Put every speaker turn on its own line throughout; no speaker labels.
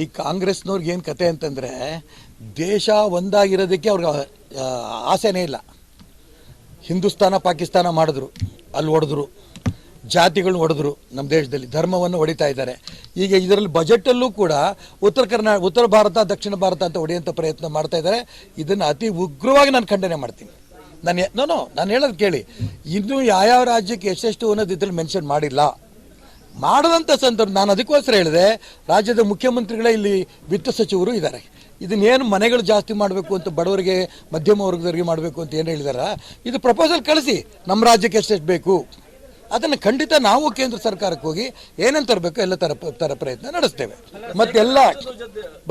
ಈ ಕಾಂಗ್ರೆಸ್ನವ್ರಿಗೆ ಏನು ಕತೆ ಅಂತಂದರೆ ದೇಶ ಒಂದಾಗಿರೋದಕ್ಕೆ ಅವ್ರಿಗೆ ಆಸೆನೇ ಇಲ್ಲ. ಹಿಂದೂಸ್ತಾನ ಪಾಕಿಸ್ತಾನ ಮಾಡಿದ್ರು, ಅಲ್ಲಿ ಹೊಡೆದ್ರು, ಜಾತಿಗಳನ್ನ ಹೊಡೆದ್ರು, ನಮ್ಮ ದೇಶದಲ್ಲಿ ಧರ್ಮವನ್ನು ಹೊಡಿತಾ ಇದ್ದಾರೆ. ಈಗ ಇದರಲ್ಲಿ ಬಜೆಟಲ್ಲೂ ಕೂಡ ಉತ್ತರ ಭಾರತ ದಕ್ಷಿಣ ಭಾರತ ಅಂತ ಹೊಡೆಯುವಂಥ ಪ್ರಯತ್ನ ಮಾಡ್ತಾ ಇದ್ದಾರೆ. ಇದನ್ನು ಅತಿ ಉಗ್ರವಾಗಿ ನಾನು ಖಂಡನೆ ಮಾಡ್ತೀನಿ. ನಾನು ಹೇಳೋದು ಕೇಳಿ, ಇನ್ನೂ ಯಾವ್ಯಾವ ರಾಜ್ಯಕ್ಕೆ ಎಷ್ಟೆಷ್ಟು ಅನ್ನೋದು ಇದ್ರಲ್ಲಿ ಮೆನ್ಷನ್ ಮಾಡಿಲ್ಲ. ಮಾಡದಂಥ ಸಂದರ್ಭ ನಾನು ಅದಕ್ಕೋಸ್ಕರ ಹೇಳಿದೆ, ರಾಜ್ಯದ ಮುಖ್ಯಮಂತ್ರಿಗಳೇ ಇಲ್ಲಿ ವಿತ್ತ ಸಚಿವರು ಇದ್ದಾರೆ. ಇದನ್ನೇನು ಮನೆಗಳು ಜಾಸ್ತಿ ಮಾಡಬೇಕು ಅಂತ ಬಡವರಿಗೆ ಮಧ್ಯಮ ವರ್ಗದವರಿಗೆ ಮಾಡಬೇಕು ಅಂತ ಏನು ಹೇಳಿದಾರ, ಇದು ಪ್ರಪೋಸಲ್ ಕಳಿಸಿ, ನಮ್ಮ ರಾಜ್ಯಕ್ಕೆ ಎಷ್ಟೆಷ್ಟು ಬೇಕು ಅದನ್ನು ಖಂಡಿತ ನಾವು ಕೇಂದ್ರ ಸರ್ಕಾರಕ್ಕೆ ಹೋಗಿ ಏನೇನು ತರಬೇಕು ಎಲ್ಲ ತರ ಪ್ರಯತ್ನ ನಡೆಸ್ತೇವೆ. ಮತ್ತೆಲ್ಲ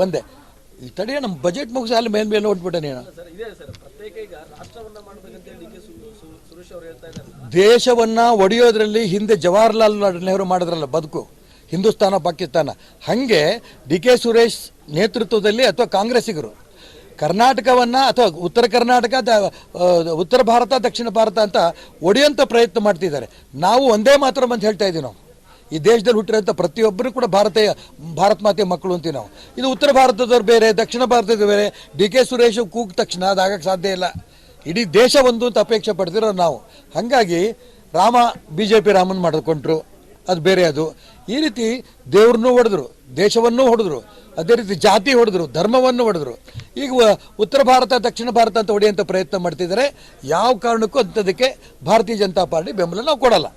ಬಂದೆ ಈ ತಡೆಯ ನಮ್ಮ ಬಜೆಟ್ ಮುಗಿಸಿ ಅಲ್ಲಿ ಮೇಲೆ ಹೊಟ್ಬಿಟ್ಟೆ ನೀನು. ದೇಶವನ್ನ ಒಡೆಯೋದ್ರಲ್ಲಿ ಹಿಂದೆ ಜವಾಹರ್ಲಾಲ್ ನೆಹರು ಮಾಡಿದ್ರಲ್ಲ ಬದುಕು, ಹಿಂದೂಸ್ತಾನ ಪಾಕಿಸ್ತಾನ, ಹಾಗೆ ಡಿ ಕೆ ಸುರೇಶ್ ನೇತೃತ್ವದಲ್ಲಿ ಅಥವಾ ಕಾಂಗ್ರೆಸ್ಸಿಗರು ಕರ್ನಾಟಕವನ್ನು ಅಥವಾ ಉತ್ತರ ಕರ್ನಾಟಕ ಉತ್ತರ ಭಾರತ ದಕ್ಷಿಣ ಭಾರತ ಅಂತ ಒಡೆಯುವಂಥ ಪ್ರಯತ್ನ ಮಾಡ್ತಿದ್ದಾರೆ. ನಾವು ಒಂದೇ ಮಾತ್ರ ಅಂತ ಹೇಳ್ತಾ ಇದ್ದೀವಿ. ನಾವು ಈ ದೇಶದಲ್ಲಿ ಹುಟ್ಟಿರೋಂಥ ಪ್ರತಿಯೊಬ್ಬರು ಕೂಡ ಭಾರತ ಮಾತೆಯ ಮಕ್ಕಳು ಅಂತೀವಿ ನಾವು. ಇದು ಉತ್ತರ ಭಾರತದವ್ರು ಬೇರೆ, ದಕ್ಷಿಣ ಭಾರತದ ಬೇರೆ. ಡಿ ಕೆ ಸುರೇಶ್ ಕೂಗ್ ತಕ್ಷಣ ಅದಾಗಕ್ಕೆ ಸಾಧ್ಯ ಇಲ್ಲ. ಇಡೀ ದೇಶ ಒಂದು ಅಂತ ಅಪೇಕ್ಷೆ ಪಡ್ತಿರೋ ನಾವು. ಹಾಗಾಗಿ ರಾಮ BJP ರಾಮನ್ ಮಾಡಿಕೊಂಡ್ರು, ಅದು ಬೇರೆ. ಅದು ಈ ರೀತಿ ದೇವ್ರನ್ನೂ ಹೊಡೆದ್ರು, ದೇಶವನ್ನೂ ಹೊಡೆದ್ರು, ಅದೇ ರೀತಿ ಜಾತಿ ಹೊಡೆದ್ರು, ಧರ್ಮವನ್ನು ಹೊಡೆದ್ರು. ಈಗ ಉತ್ತರ ಭಾರತ ದಕ್ಷಿಣ ಭಾರತ ಅಂತ ಹೊಡೆಯುವಂಥ ಪ್ರಯತ್ನ ಮಾಡ್ತಿದ್ದಾರೆ. ಯಾವ ಕಾರಣಕ್ಕೂ ಅಂಥದಕ್ಕೆ ಭಾರತೀಯ ಜನತಾ ಪಾರ್ಟಿ ಬೆಂಬಲ ನಾವು ಕೊಡಲ್ಲ.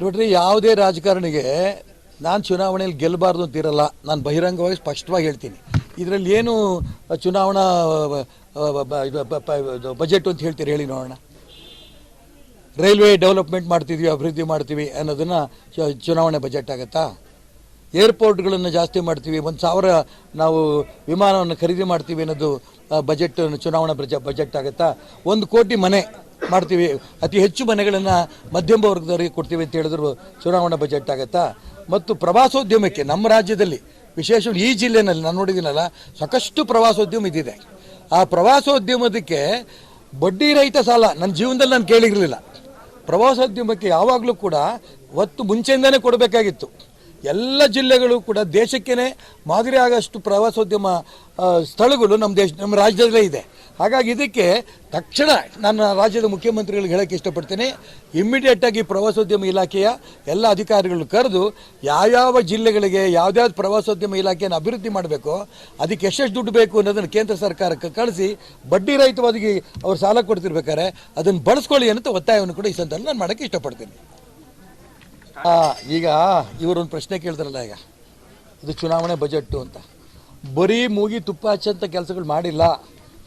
ನೋಡ್ರಿ, ಯಾವುದೇ ರಾಜಕಾರಣಿಗೆ ನಾನು ಚುನಾವಣೆಯಲ್ಲಿ ಗೆಲ್ಲಬಾರ್ದು ಅಂತಿರಲ್ಲ. ನಾನು ಬಹಿರಂಗವಾಗಿ ಸ್ಪಷ್ಟವಾಗಿ ಹೇಳ್ತೀನಿ. ಇದರಲ್ಲಿ ಏನು ಚುನಾವಣಾ ಬಜೆಟ್ ಅಂತ ಹೇಳ್ತೀರಿ ಹೇಳಿ ನೋಡೋಣ. ರೈಲ್ವೆ ಡೆವಲಪ್ಮೆಂಟ್ ಮಾಡ್ತಿದ್ವಿ, ಅಭಿವೃದ್ಧಿ ಮಾಡ್ತೀವಿ ಅನ್ನೋದನ್ನು ಚುನಾವಣೆ ಬಜೆಟ್ ಆಗುತ್ತಾ? ಏರ್ಪೋರ್ಟ್ಗಳನ್ನು ಜಾಸ್ತಿ ಮಾಡ್ತೀವಿ, 1,000 ನಾವು ವಿಮಾನವನ್ನು ಖರೀದಿ ಮಾಡ್ತೀವಿ ಅನ್ನೋದು ಬಜೆಟ್ ಚುನಾವಣಾ ಬಜೆಟ್ ಆಗುತ್ತಾ? 1 ಕೋಟಿ ಮನೆ ಮಾಡ್ತೀವಿ, ಅತಿ ಹೆಚ್ಚು ಮನೆಗಳನ್ನು ಮಧ್ಯಮ ವರ್ಗದವರಿಗೆ ಕೊಡ್ತೀವಿ ಅಂತ ಹೇಳಿದ್ರು ಚುನಾವಣಾ ಬಜೆಟ್ ಆಗುತ್ತಾ? ಮತ್ತು ಪ್ರವಾಸೋದ್ಯಮಕ್ಕೆ ನಮ್ಮ ರಾಜ್ಯದಲ್ಲಿ ವಿಶೇಷವಾಗಿ ಈ ಜಿಲ್ಲೆಯಲ್ಲಿ ನಾನು ನೋಡಿದ್ದೀನಲ್ಲ, ಸಾಕಷ್ಟು ಪ್ರವಾಸೋದ್ಯಮ ಇದಿದೆ. ಆ ಪ್ರವಾಸೋದ್ಯಮದಕ್ಕೆ ಬಡ್ಡಿ ರಹಿತ ಸಾಲ ನನ್ನ ಜೀವನದಲ್ಲಿ ನಾನು ಕೇಳಿರಲಿಲ್ಲ. ಪ್ರವಾಸೋದ್ಯಮಕ್ಕೆ ಯಾವಾಗಲೂ ಕೂಡ ಒತ್ತು ಮುಂಚೆಯಿಂದನೇ ಕೊಡಬೇಕಾಗಿತ್ತು. ಎಲ್ಲ ಜಿಲ್ಲೆಗಳು ಕೂಡ ದೇಶಕ್ಕೇ ಮಾದರಿ ಆಗೋಷ್ಟು ಪ್ರವಾಸೋದ್ಯಮ ಸ್ಥಳಗಳು ನಮ್ಮ ರಾಜ್ಯದಲ್ಲೇ ಇದೆ. ಹಾಗಾಗಿ ಇದಕ್ಕೆ ತಕ್ಷಣ ನನ್ನ ರಾಜ್ಯದ ಮುಖ್ಯಮಂತ್ರಿಗಳಿಗೆ ಹೇಳೋಕ್ಕೆ ಇಷ್ಟಪಡ್ತೀನಿ, ಇಮ್ಮಿಡಿಯೇಟಾಗಿ ಪ್ರವಾಸೋದ್ಯಮ ಇಲಾಖೆಯ ಎಲ್ಲ ಅಧಿಕಾರಿಗಳು ಕರೆದು ಯಾವ್ಯಾವ ಜಿಲ್ಲೆಗಳಿಗೆ ಯಾವ್ದಾವ್ದು ಪ್ರವಾಸೋದ್ಯಮ ಇಲಾಖೆಯನ್ನು ಅಭಿವೃದ್ಧಿ ಮಾಡಬೇಕೋ ಅದಕ್ಕೆ ಎಷ್ಟೆಷ್ಟು ದುಡ್ಡು ಬೇಕು ಅನ್ನೋದನ್ನು ಕೇಂದ್ರ ಸರ್ಕಾರಕ್ಕೆ ಕಳಿಸಿ ಬಡ್ಡಿ ರಹಿತವಾಗಿ ಅವ್ರು ಸಾಲ ಕೊಡ್ತಿರ್ಬೇಕಾದ್ರೆ ಅದನ್ನು ಬಳಸ್ಕೊಳ್ಳಿ ಅನ್ನೋ ಒತ್ತಾಯವನ್ನು ಕೂಡ ಈ ಸಂದರ್ಭದಲ್ಲಿ ನಾನು ಮಾಡೋಕ್ಕೆ ಇಷ್ಟಪಡ್ತೀನಿ. ಈಗ ಇವರೊಂದು ಪ್ರಶ್ನೆ ಕೇಳ್ತಾರಲ್ಲ, ಈಗ ಇದು ಚುನಾವಣೆ ಬಜೆಟ್ಟು ಅಂತ, ಬರೀ ಮೂಗಿ ತುಪ್ಪ ಹಚ್ಚಂಥ ಕೆಲಸಗಳು ಮಾಡಿಲ್ಲ.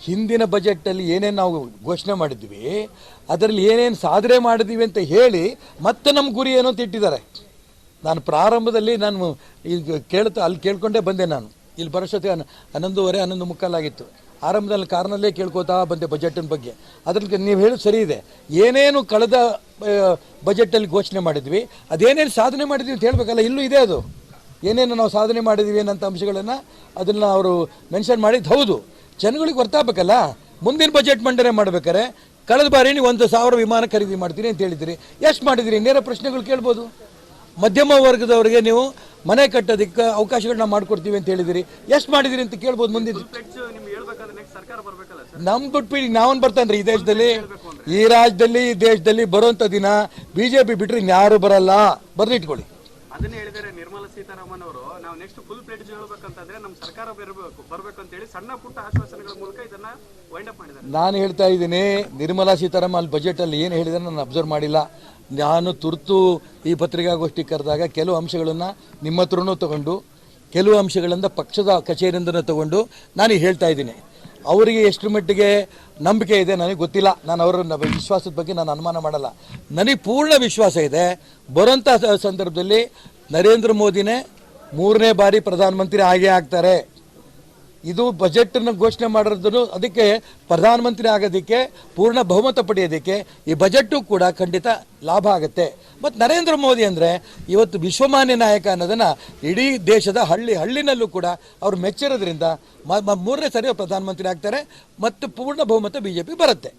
ಹಿಂದಿನ ಬಜೆಟಲ್ಲಿ ಏನೇನು ನಾವು ಘೋಷಣೆ ಮಾಡಿದ್ವಿ, ಅದರಲ್ಲಿ ಏನೇನು ಸಾಧನೆ ಮಾಡಿದ್ದೀವಿ ಅಂತ ಹೇಳಿ ಮತ್ತೆ ನಮ್ಮ ಗುರಿ ಏನೋ ಅಂತ ಇಟ್ಟಿದ್ದಾರೆ. ನಾನು ಪ್ರಾರಂಭದಲ್ಲಿ ನಾನು ಈಗ ಅಲ್ಲಿ ಕೇಳ್ಕೊಂಡೇ ಬಂದೆ. ನಾನು ಇಲ್ಲಿ ಬರೋಷ್ಟೊತ್ತಿಗೆ 11:30 11:45 ಆಗಿತ್ತು. ಆರಂಭದಲ್ಲಿ ಕಾರಣಲ್ಲೇ ಕೇಳ್ಕೋತಾ ಬಂದೆ ಬಜೆಟಿನ ಬಗ್ಗೆ. ಅದ್ರಲ್ಲಿ ನೀವು ಹೇಳೋದು ಸರಿ ಇದೆ. ಏನೇನು ಕಳೆದ ಬಜೆಟಲ್ಲಿ ಘೋಷಣೆ ಮಾಡಿದ್ವಿ, ಅದೇನೇನು ಸಾಧನೆ ಮಾಡಿದ್ವಿ ಅಂತ ಹೇಳಬೇಕಲ್ಲ. ಇಲ್ಲೂ ಇದೆ ಅದು, ಏನೇನು ನಾವು ಸಾಧನೆ ಮಾಡಿದ್ವಿ ಅನ್ನೋಂಥ ಅಂಶಗಳನ್ನು ಅದನ್ನು ಅವರು ಮೆನ್ಷನ್ ಮಾಡಿದ್ದು ಹೌದು. ಜನಗಳಿಗೆ ಗೊತ್ತಾಗಬೇಕಲ್ಲ. ಮುಂದಿನ ಬಜೆಟ್ ಮಂಡನೆ ಮಾಡ್ಬೇಕಾರೆ ಕಳೆದ ಬಾರಿ ನೀವು 1,000 ವಿಮಾನ ಖರೀದಿ ಮಾಡ್ತೀರಿ ಅಂತ ಹೇಳಿದಿರಿ, ಎಷ್ಟು ಮಾಡಿದಿರಿ? ನೇರ ಪ್ರಶ್ನೆಗಳು ಕೇಳ್ಬೋದು. ಮಧ್ಯಮ ವರ್ಗದವರಿಗೆ ನೀವು ಮನೆ ಕಟ್ಟೋದಕ್ಕೆ ಅವಕಾಶಗಳನ್ನ ಮಾಡಿಕೊಡ್ತೀವಿ ಅಂತ ಹೇಳಿದಿರಿ, ಎಷ್ಟು ಮಾಡಿದಿರಿ ಅಂತ ಕೇಳ್ಬೋದು. ಮುಂದಿನ ನಮ್ಮ ದುಡ್ಡು ನಾವನ್ ಬರ್ತಾನ್ರಿ ಈ ದೇಶದಲ್ಲಿ, ಈ ರಾಜ್ಯದಲ್ಲಿ, ಈ ದೇಶದಲ್ಲಿ ಬರುವಂತ ದಿನ BJP ಬಿಟ್ರೆ ಇನ್ಯಾರು ಬರಲ್ಲ. ಬರ್ದಿಟ್ಕೊಳ್ಳಿ.
ಅದನ್ನೇ ಹೇಳಿದರೆ ನಿರ್ಮಲಾ ಸೀತಾರಾಮನ್ ಅವರು, ನಾವು ನೆಕ್ಸ್ಟ್ ಫುಲ್ ಪ್ಲೇಟೇಜ್ ಹೇಳ್ಬೇಕಂತಂದ್ರೆ ನಮ್ಮ ಸರ್ಕಾರ ಬರಬೇಕು ಅಂತ ಹೇಳಿ ಸಣ್ಣ ಪುಟ್ಟ ಆಶ್ವಾಸನೆಗಳ ಮೂಲಕ ಇದನ್ನ ವೈಂಡ್ ಅಪ್ ಮಾಡಿದ್ದಾರೆ.
ನಾನು ಹೇಳ್ತಾ ಇದ್ದೀನಿ, ನಿರ್ಮಲಾ ಸೀತಾರಾಮನ್ ಅಲ್ಲಿ ಬಜೆಟ್ ಅಲ್ಲಿ ಏನು ಹೇಳಿದ್ರೆ ನಾನು ಅಬ್ಸರ್ವ್ ಮಾಡಿಲ್ಲ. ನಾನು ತುರ್ತು ಈ ಪತ್ರಿಕಾಗೋಷ್ಠಿ ಕರೆದಾಗ ಕೆಲವು ಅಂಶಗಳನ್ನು ನಿಮ್ಮ ಹತ್ರನೂ ತಗೊಂಡು, ಕೆಲವು ಅಂಶಗಳಿಂದ ಪಕ್ಷದ ಕಚೇರಿಯಿಂದನೂ ತಗೊಂಡು ನಾನು ಹೇಳ್ತಾ ಇದ್ದೀನಿ. ಅವರಿಗೆ ಎಷ್ಟು ಮಟ್ಟಿಗೆ ನಂಬಿಕೆ ಇದೆ ನನಗೆ ಗೊತ್ತಿಲ್ಲ. ನಾನು ಅವರ ವಿಶ್ವಾಸದ ಬಗ್ಗೆ ನಾನು ಅನುಮಾನ ಮಾಡಲ್ಲ. ನನಗೆ ಪೂರ್ಣ ವಿಶ್ವಾಸ ಇದೆ, ಬರೋಂಥ ಸಂದರ್ಭದಲ್ಲಿ ನರೇಂದ್ರ ಮೋದಿನೇ 3ನೇ ಬಾರಿ ಪ್ರಧಾನಮಂತ್ರಿ ಆಗೇ ಆಗ್ತಾರೆ. ಇದು ಬಜೆಟನ್ನು ಘೋಷಣೆ ಮಾಡಿರೋದು ಅದಕ್ಕೆ ಪ್ರಧಾನಮಂತ್ರಿ ಆಗೋದಕ್ಕೆ, ಪೂರ್ಣ ಬಹುಮತ ಪಡೆಯೋದಕ್ಕೆ ಈ ಬಜೆಟ್ಟು ಕೂಡ ಖಂಡಿತ ಲಾಭ ಆಗುತ್ತೆ. ಮತ್ತು ನರೇಂದ್ರ ಮೋದಿ ಅಂದರೆ ಇವತ್ತು ವಿಶ್ವಮಾನ್ಯ ನಾಯಕ ಅನ್ನೋದನ್ನು ಇಡೀ ದೇಶದ ಹಳ್ಳಿನಲ್ಲೂ ಕೂಡ ಅವರು ಮೆಚ್ಚಿರೋದ್ರಿಂದ 3ನೇ ಸರಿ ಪ್ರಧಾನಮಂತ್ರಿ ಆಗ್ತಾರೆ ಮತ್ತು ಪೂರ್ಣ ಬಹುಮತ BJP ಬರುತ್ತೆ.